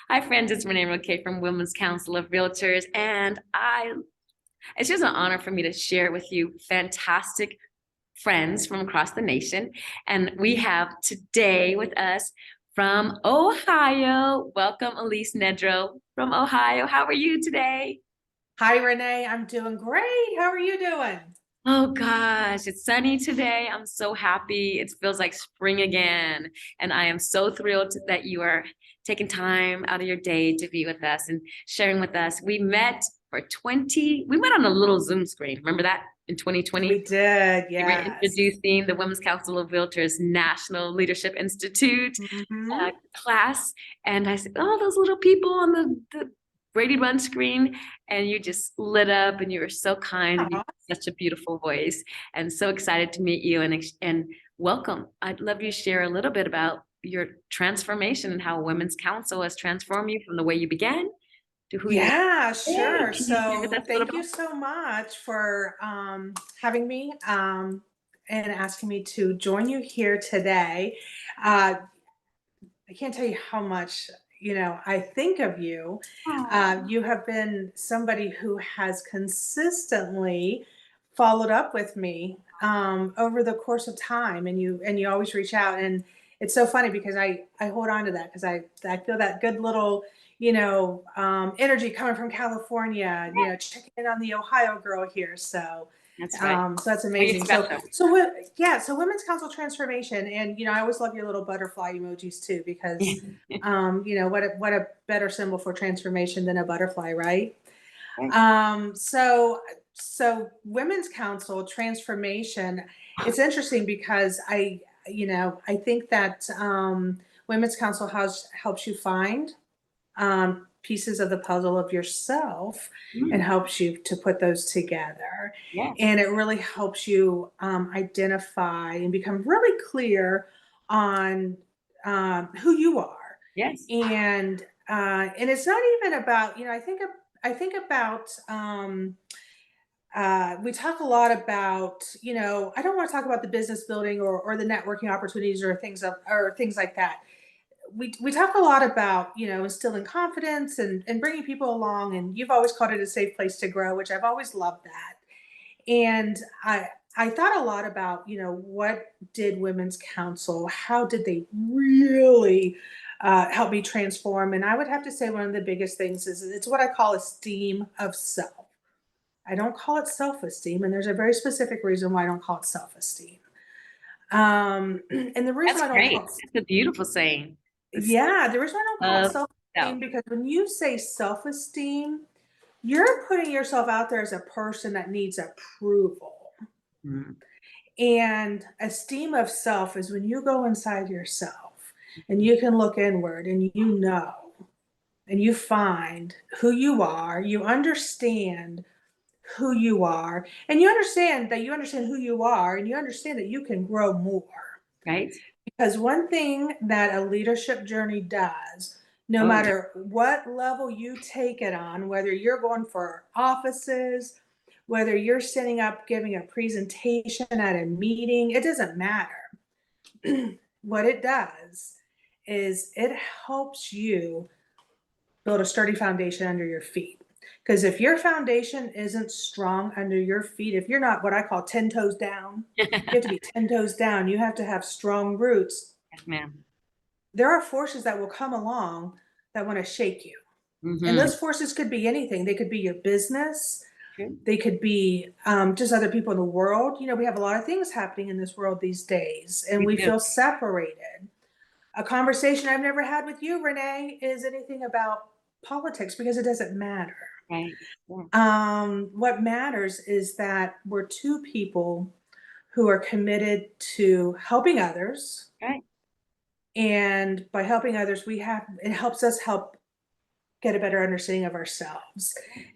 Hi, friends. It's Renee Roque from Women's Council of Realtors, and it's just an honor for me to share with you fantastic friends from across the nation. And we have today with us from Ohio. Welcome, Elise Nedro from Ohio. How are you today? Hi, Renee. I'm doing great. How are you doing? Oh gosh, it's sunny today. I'm so happy. It feels like spring again. And I am so thrilled that you are taking time out of your day to be with us and sharing with us. We met on a little Zoom screen. Remember that in We 2020? did, We were yes. introducing the Women's Council of Realtors National Leadership Institute Hmm. class. And I said, oh, those little people on the Brady Run screen. And you just lit up and you were so kind and you have such a beautiful voice. And so excited to meet you and welcome. I'd love you to share a little bit about your transformation and how Women's Council has transformed you from the way you began to who you are Yeah, today. sure. Can you share with So us a little thank you bit? so much for having me and asking me to join you here today. Uh, I can't tell you how much, I think of you. Oh, You have been somebody who has consistently followed up with me over the course of time, and you always reach out, and it's so funny because I hold on to that because I feel that good little energy coming from California, checking in on the Ohio girl here. that's right. So that's Oh, you're amazing. special. So Women's Council Transformation, and I always love your little butterfly emojis too, because what a better symbol for transformation than a butterfly, right? So Women's Council Transformation, it's interesting because I think that Women's Council has helps you find pieces of the puzzle of yourself and Mm, helps you to put those together. yes. And it really helps you identify and become really clear on who you are. Yes. And it's not even about, I think about we talk a lot about, I don't want to talk about the business building or the networking opportunities or things like that. We talk a lot about instilling confidence and bringing people along, and you've always called it a safe place to grow, which I've always loved that. And I thought a lot about what did Women's Council, how did they really help me transform? And I would have to say one of the biggest things is it's what I call esteem of self. I don't call it self-esteem, and there's a very specific reason why I don't call it self-esteem. And the reason That's I don't great. call it That's a beautiful saying. The yeah, the reason I don't call it of self. self-esteem, because when you say self-esteem, you're putting yourself out there as a person that needs approval. Mm, And esteem of self is when you go inside yourself and you can look inward and and you find who you are, you understand who you are, and you understand that you understand who you are, and you understand that you can grow more. right? Because one thing that a leadership journey does, no Oh, yeah. matter what level you take it on, whether you're going for offices, whether you're setting up, giving a presentation at a meeting, it doesn't matter. What it does is it helps you build a sturdy foundation under your feet. Because if your foundation isn't strong under your feet, if you're not what I call 10 toes down, you have to be 10 toes down. You have to have strong roots. Yes, ma'am. There are forces that will come along that want to shake you. And Mm-hmm. those forces could be anything. They could be your business. True. They could be just other people in the world. We have a lot of things happening in this world these days, and We we do. feel separated. A conversation I've never had with you, Renee, is anything about politics because it doesn't matter. Right. Yeah. What matters is that we're two people who are committed to helping others. Right. And by helping others, it helps us help get a better understanding of ourselves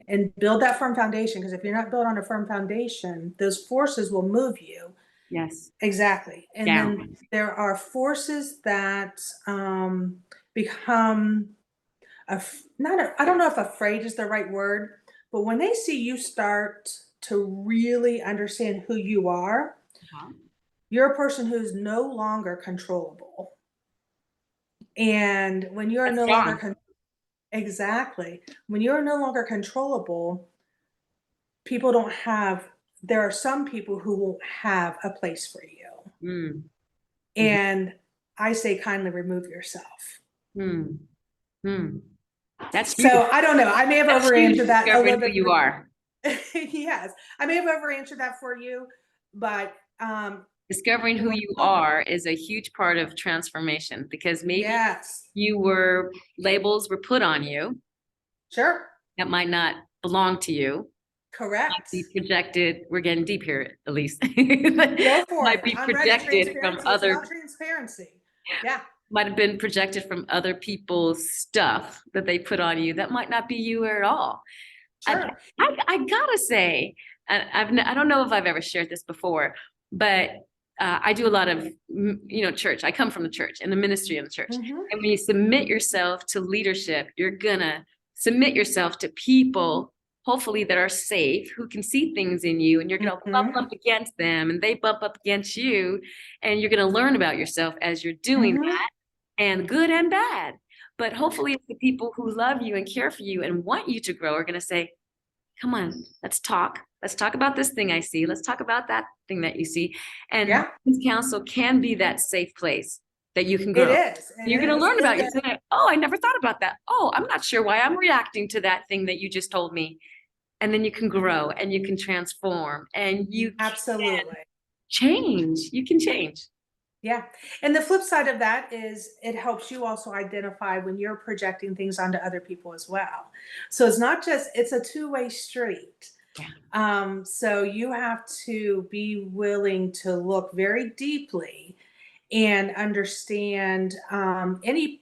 and build that firm foundation. Because if you're not built on a firm foundation, those forces will move you. Yes. Exactly. And then Down. there are forces that become, not, I don't know if afraid is the right word, but when they see you start to really understand who you are, Uh-huh. you're a person who's no longer controllable. And when you are That's no longer strong. Exactly. When you're no longer controllable, people don't have there are some people who won't have a place for you. Mm, mhm, And I say kindly remove yourself. mm, mm. That's beautiful. So I don't know. I may have That's you overanswered that a discovering little who bit you for are. yes. I may have overanswered that for you, but Discovering who well, you are is a huge part of transformation because maybe yes. labels were put on you Sure. that might not belong to you, might Correct. be projected. We're getting deep here, at least. Go for Might it. be I'm ready. projected from Transparency. It's other, about transparency. Yeah. might have been projected from other people's stuff that they put on you that might not be you at all. I, Sure. I gotta say, I don't know if I've ever shared this before, but I do a lot of, church. I come from the church and the ministry in the church. Hmm. And when you submit yourself to leadership, you're gonna submit yourself to people, hopefully that are safe, who can see things in you, and you're gonna bump Hmm. up against them, and they bump up against you, and you're gonna learn about yourself as you're doing Hmm. that, and good and bad. But hopefully, it's the people who love you and care for you and want you to grow are gonna say, come on, let's talk. Let's talk about this thing I see. Let's talk about that thing that you see. And Yeah. council can be that safe place that you can It grow. is. It You're going to is. learn about And yourself. Oh, I never thought about that. Oh, I'm not sure why I'm reacting to that thing that you just told me. And then you can grow and you can transform and you can absolutely. change. You can change. Yeah. And the flip side of that is it helps you also identify when you're projecting things onto other people as well. So it's not just, it's a two-way street. Yeah. So you have to be willing to look very deeply and understand any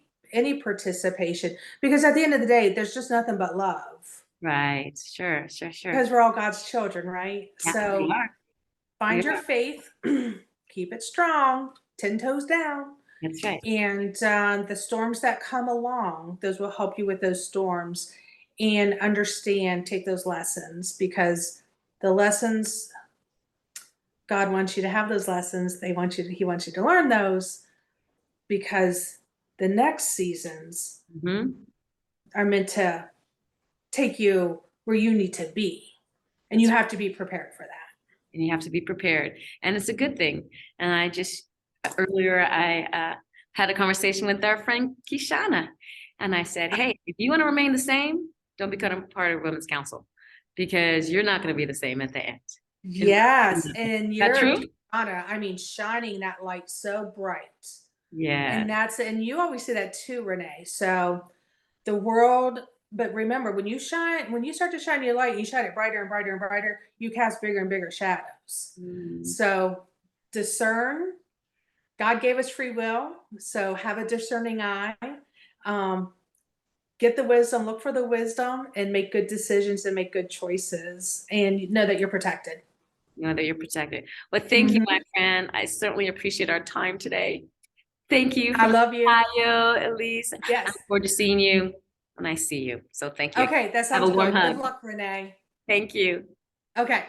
participation because at the end of the day, there's just nothing but love Right. Sure, sure, sure. because we're all God's children, right? Yeah, we So are. We find your are. faith, keep it strong, 10 toes down. That's right. And the storms that come along, those will help you with those storms and understand, take those lessons because the lessons, God wants you to have those lessons. He wants you to learn those because the next seasons Hmm. are meant to take you where you need to be. And you have to be prepared for that. And you have to be prepared. And it's a good thing. And earlier, I had a conversation with our friend Kishana. And I said, hey, if you want to remain the same, don't become a part of Women's Council because you're not going to be the same at the end. Yes. Is And that you're, true? Anna, I mean, shining that light so bright. Yeah. And you always say that too, Renee. So the world, but remember when you start to shine your light, you shine it brighter and brighter and brighter, you cast bigger and bigger shadows. Mm, So discern. God gave us free will. So have a discerning eye. Um, get the wisdom, look for the wisdom, and make good decisions and make good choices. And know that you're protected. you know that you're protected. Well, thank you, my Mhm. friend. I certainly appreciate our time today. Thank you I for the love you. bio, Elise. I Yes. look forward to seeing you when I see you. So thank you. Okay, that Have a sounds warm good. Good hug. luck, Renee. Thank you. Okay.